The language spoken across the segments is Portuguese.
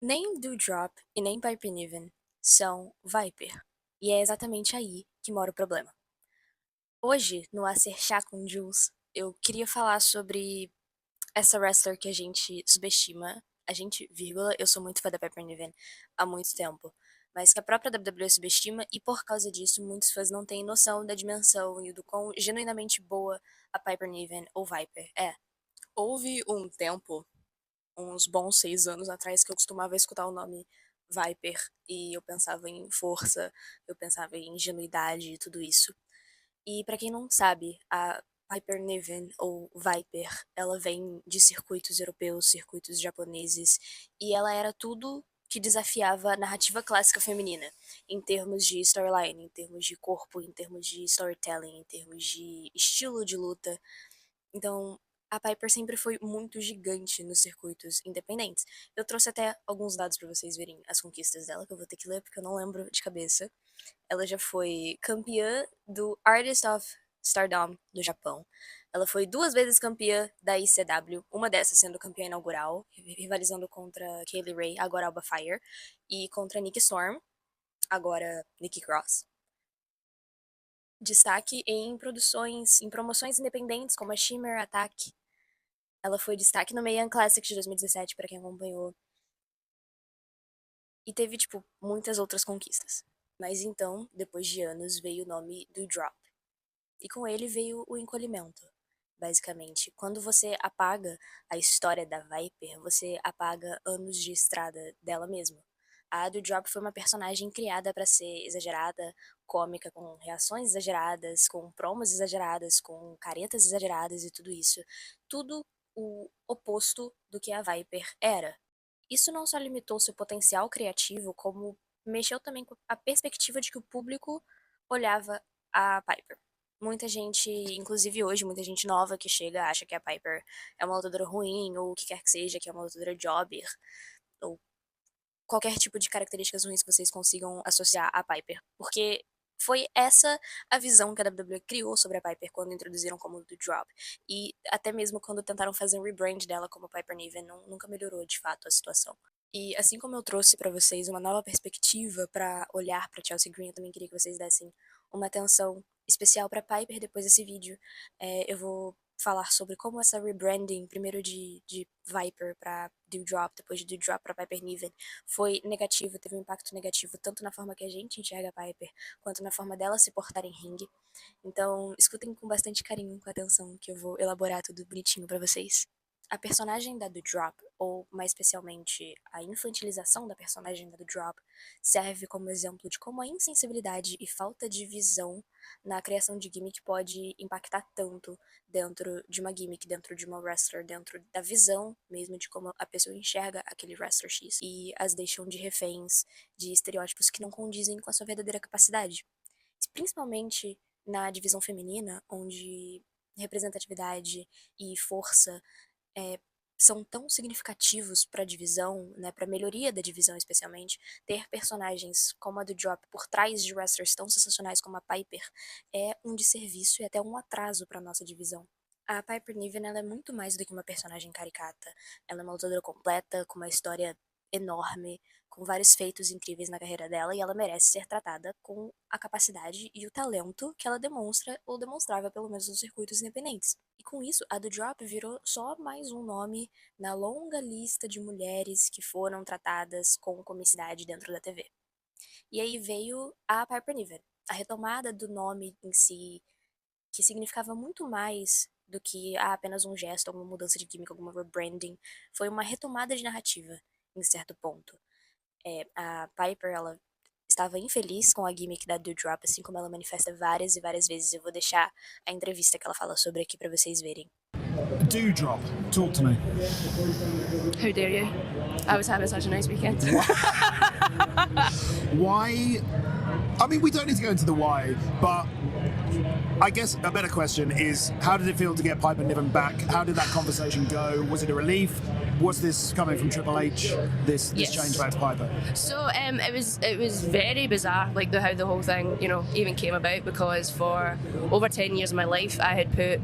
Nem Dewdrop e nem Piper Niven são Viper. E é exatamente aí que mora o problema. Hoje, no Acer Chá com Jules, eu queria falar sobre essa wrestler que a gente subestima. A gente, vírgula, eu sou muito fã da Piper Niven há muito tempo. Mas que a própria WWE subestima e por causa disso muitos fãs não têm noção da dimensão e do quão genuinamente boa a Piper Niven ou Viper é. Houve um tempo uns bons 6 anos atrás que eu costumava escutar o nome Viper e eu pensava em força, eu pensava em ingenuidade e tudo isso. E pra quem não sabe, a Piper Niven ou Viper, ela vem de circuitos europeus, circuitos japoneses, e ela era tudo que desafiava a narrativa clássica feminina, em termos de storyline, em termos de corpo, em termos de storytelling, em termos de estilo de luta. Então, a Piper sempre foi muito gigante nos circuitos independentes. Eu trouxe até alguns dados pra vocês verem as conquistas dela, que eu vou ter que ler porque eu não lembro de cabeça. Ela já foi campeã do Artist of Stardom do Japão. Ela foi 2 vezes campeã da ICW, uma dessas sendo campeã inaugural, rivalizando contra Kaylee Ray, agora Alba Fire, e contra Nikki Storm, agora Nikki Cross. Destaque em produções, em promoções independentes como a Shimmer Attack. Ela foi destaque no Mae Classic de 2017 para quem acompanhou. E teve, tipo, muitas outras conquistas. Mas então, depois de anos, veio o nome do Drop. E com ele veio o encolhimento. Basicamente, quando você apaga a história da Viper, você apaga anos de estrada dela mesma. A do Drop foi uma personagem criada para ser exagerada, cômica, com reações exageradas, com promos exageradas, com caretas exageradas e tudo isso. Tudo o oposto do que a Viper era. Isso não só limitou seu potencial criativo, como mexeu também com a perspectiva de que o público olhava a Piper. Muita gente, inclusive hoje, muita gente nova que chega acha que a Piper é uma lutadora ruim, ou o que quer que seja, que é uma lutadora jobber, ou qualquer tipo de características ruins que vocês consigam associar à Piper. Porque foi essa a visão que a WWE criou sobre a Piper quando introduziram como do Drop. E até mesmo quando tentaram fazer um rebrand dela como Piper Niven, nunca melhorou de fato a situação. E assim como eu trouxe pra vocês uma nova perspectiva pra olhar pra Chelsea Green, eu também queria que vocês dessem uma atenção especial pra Piper depois desse vídeo. Eu vou falar sobre como essa rebranding, primeiro de Viper pra Dewdrop, depois de Dewdrop pra Piper Niven, foi negativo, teve um impacto negativo tanto na forma que a gente enxerga a Piper, quanto na forma dela se portar em ringue. Então, escutem com bastante carinho, com atenção, que eu vou elaborar tudo bonitinho pra vocês. A personagem da Dewdrop, ou mais especialmente a infantilização da personagem da Dewdrop, serve como exemplo de como a insensibilidade e falta de visão na criação de gimmick pode impactar tanto dentro de uma gimmick, dentro de uma wrestler, dentro da visão mesmo de como a pessoa enxerga aquele wrestler X, e as deixam de reféns de estereótipos que não condizem com a sua verdadeira capacidade. Principalmente na divisão feminina, onde representatividade e força é, são tão significativos para a divisão, né, para a melhoria da divisão especialmente, ter personagens como a do Drop por trás de wrestlers tão sensacionais como a Piper é um desserviço e até um atraso para nossa divisão. A Piper Niven ela é muito mais do que uma personagem caricata. Ela é uma lutadora completa, com uma história enorme, com vários feitos incríveis na carreira dela, e ela merece ser tratada com a capacidade e o talento que ela demonstra, ou demonstrava pelo menos nos circuitos independentes. E com isso, a do Drop virou só mais um nome na longa lista de mulheres que foram tratadas com comicidade dentro da TV. E aí veio a Piper Niven, a retomada do nome em si, que significava muito mais do que apenas um gesto, alguma mudança de química, alguma rebranding. Foi uma retomada de narrativa, em certo ponto. A Piper, ela estava infeliz com a gimmick da Dewdrop, assim como ela manifesta várias e várias vezes. Eu vou deixar a entrevista que ela fala sobre aqui pra vocês verem. Dewdrop, talk to me. How dare you? I was having such a nice weekend. Why? I mean, we don't need to go into the why, but I guess a better question is, how did it feel to get Piper Niven back? How did that conversation go? Was it a relief? Was this coming from Triple H? This Yes. change back to Piper? So it was very bizarre, like how the whole thing, even came about, because for over 10 years of my life, I had put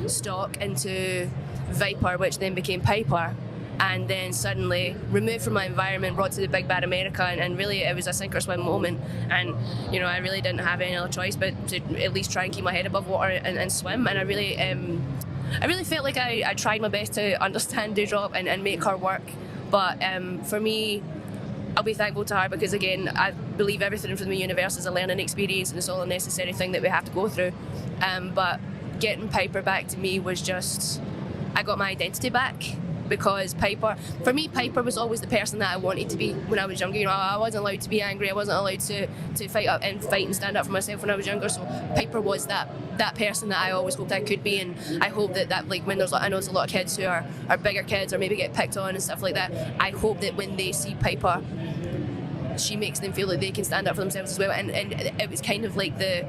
stock into Viper, which then became Piper, and then suddenly removed from my environment, brought to the big bad America, and really it was a sink or swim moment. And you know, I really didn't have any other choice but to at least try and keep my head above water and swim. And I really felt like I tried my best to understand Dewdrop and make her work. But for me, I'll be thankful to her because, again, I believe everything from the universe is a learning experience and it's all a necessary thing that we have to go through. But getting Piper back to me was just, I got my identity back. Because for me, Piper was always the person that I wanted to be when I was younger. You know, I wasn't allowed to be angry. I wasn't allowed to fight and stand up for myself when I was younger. So Piper was that person that I always hoped I could be. And I hope that like when I know there's a lot of kids who are bigger kids or maybe get picked on and stuff like that. I hope that when they see Piper, she makes them feel like they can stand up for themselves as well. And it was kind of like the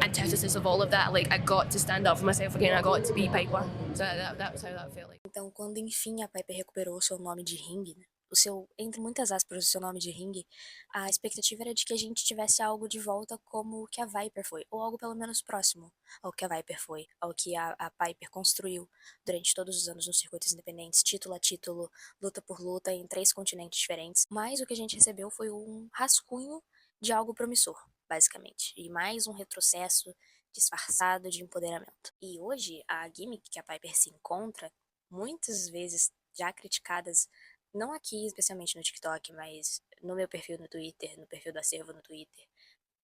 antithesis of all of that. Like, I got to stand up for myself again. I got to be Piper. So that was how that felt like. Então, quando enfim a Piper recuperou o seu nome de ringue, né, o seu, entre muitas aspas, o seu nome de ringue, a expectativa era de que a gente tivesse algo de volta como o que a Viper foi, ou algo pelo menos próximo ao que a Viper foi, ao que a Piper construiu durante todos os anos nos circuitos independentes, título a título, luta por luta, em 3 continentes diferentes. Mas o que a gente recebeu foi um rascunho de algo promissor, basicamente, e mais um retrocesso disfarçado de empoderamento. E hoje, a gimmick que a Piper se encontra, muitas vezes já criticadas, não aqui especialmente no TikTok, mas no meu perfil no Twitter, no perfil do Acervo no Twitter,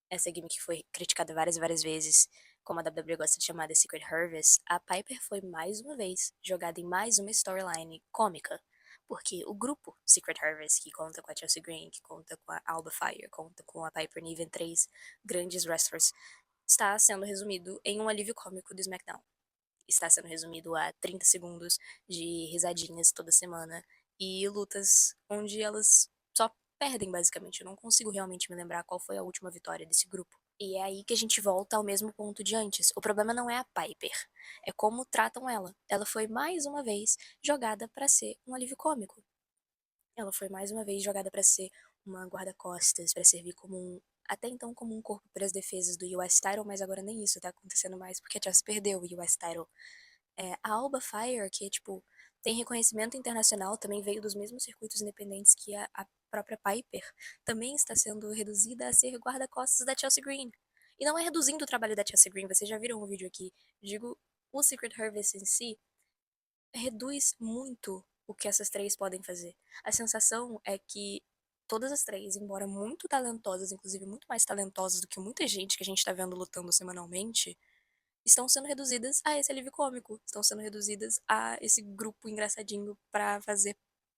essa gimmick foi criticada várias e várias vezes, como a WWE gosta de chamar de Secret Harvest, a Piper foi mais uma vez jogada em mais uma storyline cômica, porque o grupo Secret Harvest, que conta com a Chelsea Green, que conta com a Alba Fire, conta com a Piper Niven, 3 grandes wrestlers, está sendo resumido em um alívio cômico do SmackDown. Está sendo resumido a 30 segundos de risadinhas toda semana e lutas onde elas só perdem, basicamente. Eu não consigo realmente me lembrar qual foi a última vitória desse grupo. E é aí que a gente volta ao mesmo ponto de antes. O problema não é a Piper, é como tratam ela. Ela foi mais uma vez jogada para ser um alívio cômico. Ela foi mais uma vez jogada para ser uma guarda-costas, para servir como até então como um corpo para as defesas do US Title, mas agora nem isso tá acontecendo mais, porque a Chelsea perdeu o US Title. A Alba Fire, que tipo, tem reconhecimento internacional, também veio dos mesmos circuitos independentes que a própria Piper, também está sendo reduzida a ser guarda-costas da Chelsea Green. E não é reduzindo o trabalho da Chelsea Green, vocês já viram o vídeo aqui, digo, o Secret Harvest em si reduz muito o que essas 3 podem fazer. A sensação é que todas as 3, embora muito talentosas, inclusive muito mais talentosas do que muita gente que a gente tá vendo lutando semanalmente, estão sendo reduzidas a esse alívio cômico, estão sendo reduzidas a esse grupo engraçadinho pra fazer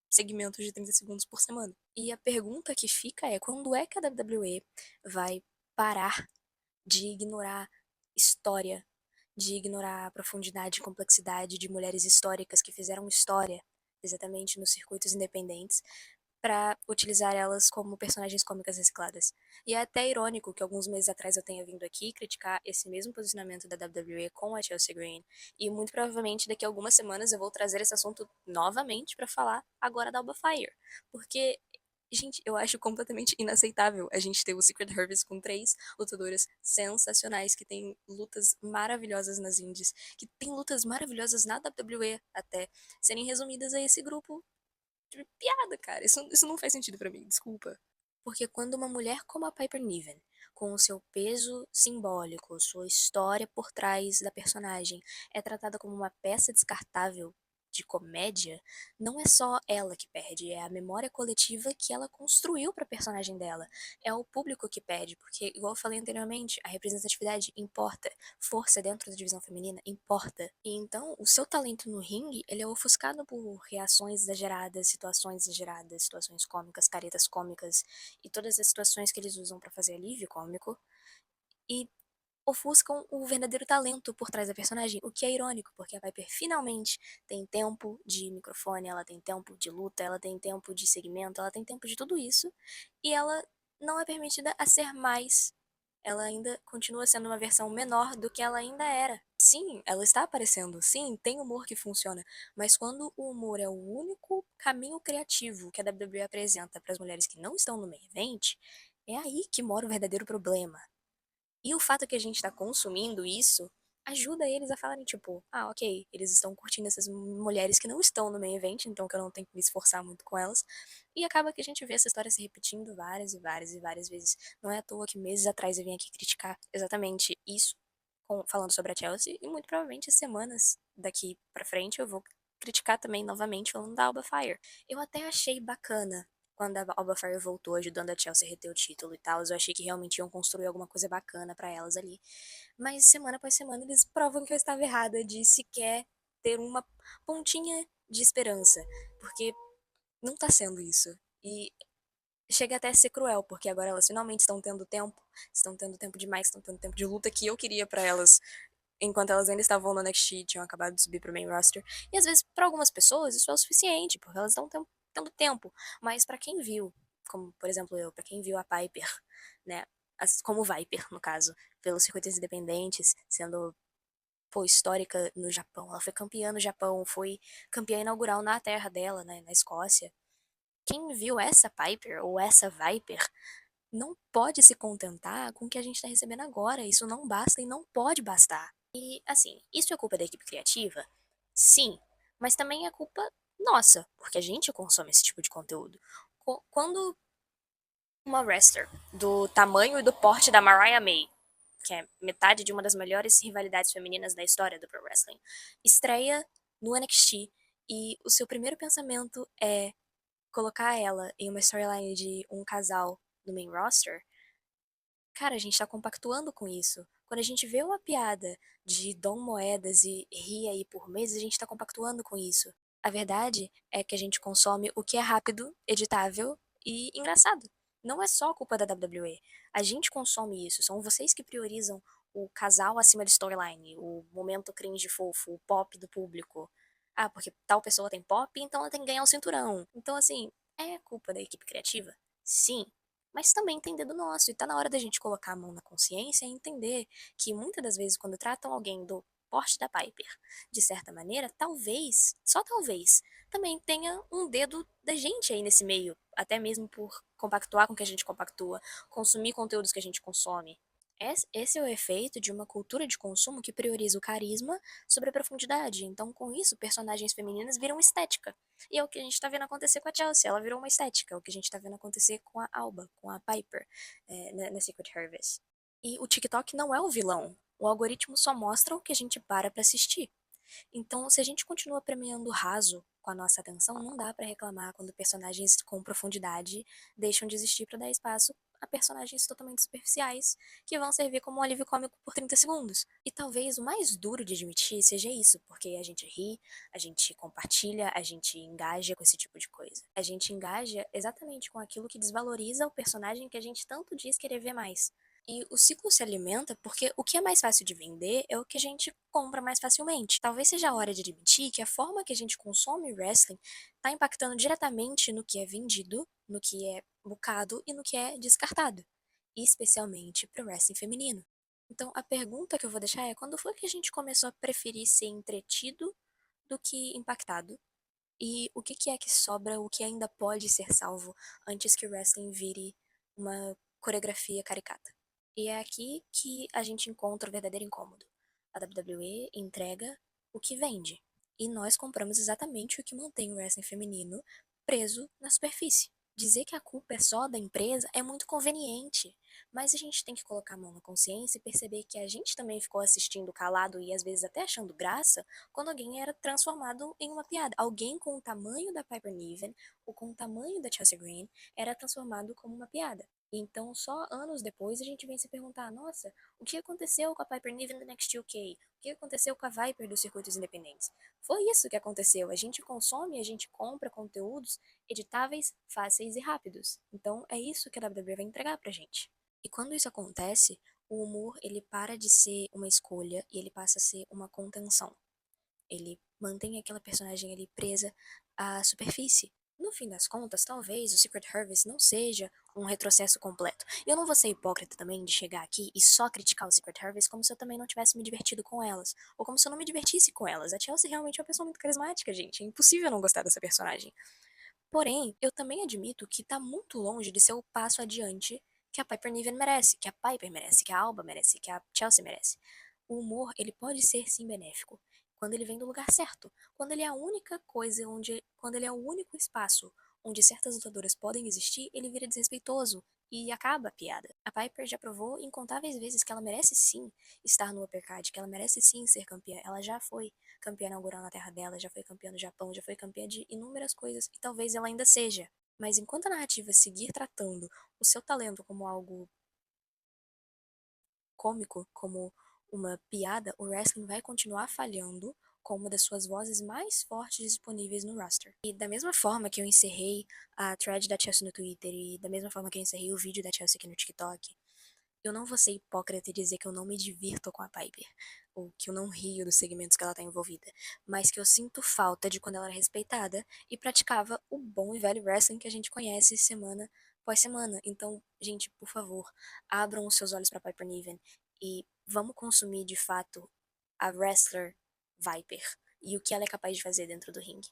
segmentos de 30 segundos por semana. E a pergunta que fica é, quando é que a WWE vai parar de ignorar história, de ignorar a profundidade e complexidade de mulheres históricas que fizeram história exatamente nos circuitos independentes, para utilizar elas como personagens cômicas recicladas. E é até irônico que alguns meses atrás eu tenha vindo aqui criticar esse mesmo posicionamento da WWE com a Chelsea Green, e muito provavelmente daqui a algumas semanas eu vou trazer esse assunto novamente para falar agora da Alba Fire, porque gente, eu acho completamente inaceitável a gente ter o Secret Harvest com 3 lutadoras sensacionais, que tem lutas maravilhosas nas indies, que tem lutas maravilhosas na WWE até, serem resumidas a esse grupo de piada, cara. Isso não faz sentido pra mim, desculpa. Porque quando uma mulher como a Piper Niven, com o seu peso simbólico, sua história por trás da personagem, é tratada como uma peça descartável de comédia, não é só ela que perde, é a memória coletiva que ela construiu para a personagem dela. É o público que perde, porque, igual eu falei anteriormente, a representatividade importa, força dentro da divisão feminina importa. E então, o seu talento no ringue, ele é ofuscado por reações exageradas, situações cômicas, caretas cômicas e todas as situações que eles usam para fazer alívio cômico. E ofuscam o verdadeiro talento por trás da personagem, o que é irônico, porque a Piper finalmente tem tempo de microfone, ela tem tempo de luta, ela tem tempo de segmento, ela tem tempo de tudo isso, e ela não é permitida a ser mais. Ela ainda continua sendo uma versão menor do que ela ainda era. Sim, ela está aparecendo, sim, tem humor que funciona, mas quando o humor é o único caminho criativo que a WWE apresenta para as mulheres que não estão no main event, é aí que mora o verdadeiro problema. E o fato que a gente está consumindo isso ajuda eles a falarem, tipo, ah, ok, eles estão curtindo essas mulheres que não estão no main event, então que eu não tenho que me esforçar muito com elas. E acaba que a gente vê essa história se repetindo várias e várias e várias vezes. Não é à toa que meses atrás eu vim aqui criticar exatamente isso, falando sobre a Chelsea, e muito provavelmente semanas daqui pra frente eu vou criticar também novamente falando da Alba Fire. Eu até achei bacana quando a Alba Fire voltou ajudando a Chelsea a reter o título e tal, eu achei que realmente iam construir alguma coisa bacana pra elas ali. Mas semana após semana eles provam que eu estava errada de sequer ter uma pontinha de esperança, porque não tá sendo isso. E chega até a ser cruel, porque agora elas finalmente estão tendo tempo demais, estão tendo tempo de luta que eu queria pra elas, enquanto elas ainda estavam no NXT, tinham acabado de subir pro main roster. E às vezes, pra algumas pessoas, isso é o suficiente, porque elas estão tendo tempo. Mas pra quem viu, como por exemplo eu, pra quem viu a Piper, né, como Viper, no caso, pelos circuitos independentes, sendo, pô, histórica no Japão. Ela foi campeã no Japão, foi campeã inaugural na terra dela, né, na Escócia. Quem viu essa Piper ou essa Viper não pode se contentar com o que a gente está recebendo agora. Isso não basta e não pode bastar. E, assim, isso é culpa da equipe criativa? Sim, mas também é culpa nossa, porque a gente consome esse tipo de conteúdo. Quando uma wrestler do tamanho e do porte da Mariah May, que é metade de uma das melhores rivalidades femininas da história do pro wrestling, estreia no NXT e o seu primeiro pensamento é colocar ela em uma storyline de um casal no main roster, cara, a gente tá compactuando com isso. Quando a gente vê uma piada de Dom Moedas e ri aí por meses, a gente tá compactuando com isso. A verdade é que a gente consome o que é rápido, editável e engraçado. Não é só culpa da WWE. A gente consome isso. São vocês que priorizam o casal acima de storyline, o momento cringe fofo, o pop do público. Ah, porque tal pessoa tem pop, então ela tem que ganhar o cinturão. Então, assim, é culpa da equipe criativa? Sim, mas também tem dedo nosso, e tá na hora da gente colocar a mão na consciência e entender que muitas das vezes quando tratam alguém do porte da Piper, de certa maneira, talvez, só talvez, também tenha um dedo da gente aí nesse meio, até mesmo por compactuar com o que a gente compactua, consumir conteúdos que a gente consome. Esse é o efeito de uma cultura de consumo que prioriza o carisma sobre a profundidade. Então, com isso, personagens femininas viram estética. E é o que a gente tá vendo acontecer com a Chelsea. Ela virou uma estética. É o que a gente tá vendo acontecer com a Alba, com a Piper, na Secret Harvest. E o TikTok não é o vilão. O algoritmo só mostra o que a gente para pra assistir. Então, se a gente continua premiando raso com a nossa atenção, não dá pra reclamar quando personagens com profundidade deixam de existir pra dar espaço a personagens totalmente superficiais que vão servir como um alívio cômico por 30 segundos. E talvez o mais duro de admitir seja isso, porque a gente ri, a gente compartilha, a gente engaja com esse tipo de coisa. A gente engaja exatamente com aquilo que desvaloriza o personagem que a gente tanto diz querer ver mais. E o ciclo se alimenta porque o que é mais fácil de vender é o que a gente compra mais facilmente. Talvez seja a hora de admitir que a forma que a gente consome wrestling está impactando diretamente no que é vendido, no que é bucado e no que é descartado. E especialmente para o wrestling feminino. Então a pergunta que eu vou deixar é: quando foi que a gente começou a preferir ser entretido do que impactado? E o que é que sobra, o que ainda pode ser salvo antes que o wrestling vire uma coreografia caricata? E é aqui que a gente encontra o verdadeiro incômodo. A WWE entrega o que vende. E nós compramos exatamente o que mantém o wrestling feminino preso na superfície. Dizer que a culpa é só da empresa é muito conveniente, mas a gente tem que colocar a mão na consciência e perceber que a gente também ficou assistindo calado e às vezes até achando graça quando alguém era transformado em uma piada. Alguém com o tamanho da Piper Niven ou com o tamanho da Chelsea Green era transformado como uma piada. Então, só anos depois, a gente vem se perguntar: nossa, o que aconteceu com a Piper Niven do Next UK? O que aconteceu com a Viper dos circuitos independentes? Foi isso que aconteceu. A gente consome, a gente compra conteúdos editáveis, fáceis e rápidos. Então, é isso que a WWE vai entregar pra gente. E quando isso acontece, o humor ele para de ser uma escolha e ele passa a ser uma contenção. Ele mantém aquela personagem ali presa à superfície. No fim das contas, talvez o Secret Harvest não seja um retrocesso completo. E eu não vou ser hipócrita também de chegar aqui e só criticar o Secret Harvest como se eu também não tivesse me divertido com elas. Ou como se eu não me divertisse com elas. A Chelsea realmente é uma pessoa muito carismática, gente. É impossível não gostar dessa personagem. Porém, eu também admito que tá muito longe de ser o passo adiante que a Piper Niven merece, que a Piper merece, que a Alba merece, que a Chelsea merece. O humor, ele pode ser sim benéfico, quando ele vem do lugar certo, quando ele é a única coisa quando ele é o único espaço onde certas lutadoras podem existir, ele vira desrespeitoso e acaba a piada. A Piper já provou incontáveis vezes que ela merece sim estar no Uppercard, que ela merece sim ser campeã. Ela já foi campeã inaugural na terra dela, já foi campeã no Japão, já foi campeã de inúmeras coisas e talvez ela ainda seja. Mas enquanto a narrativa seguir tratando o seu talento como algo cômico, como uma piada, o wrestling vai continuar falhando com uma das suas vozes mais fortes disponíveis no roster. E da mesma forma que eu encerrei a thread da Chelsea no Twitter e da mesma forma que eu encerrei o vídeo da Chelsea aqui no TikTok, eu não vou ser hipócrita e dizer que eu não me divirto com a Piper, ou que eu não rio dos segmentos que ela tá envolvida, mas que eu sinto falta de quando ela era respeitada e praticava o bom e velho wrestling que a gente conhece semana após semana. Então, gente, por favor, abram os seus olhos pra Piper Niven e vamos consumir de fato a wrestler Viper e o que ela é capaz de fazer dentro do ringue.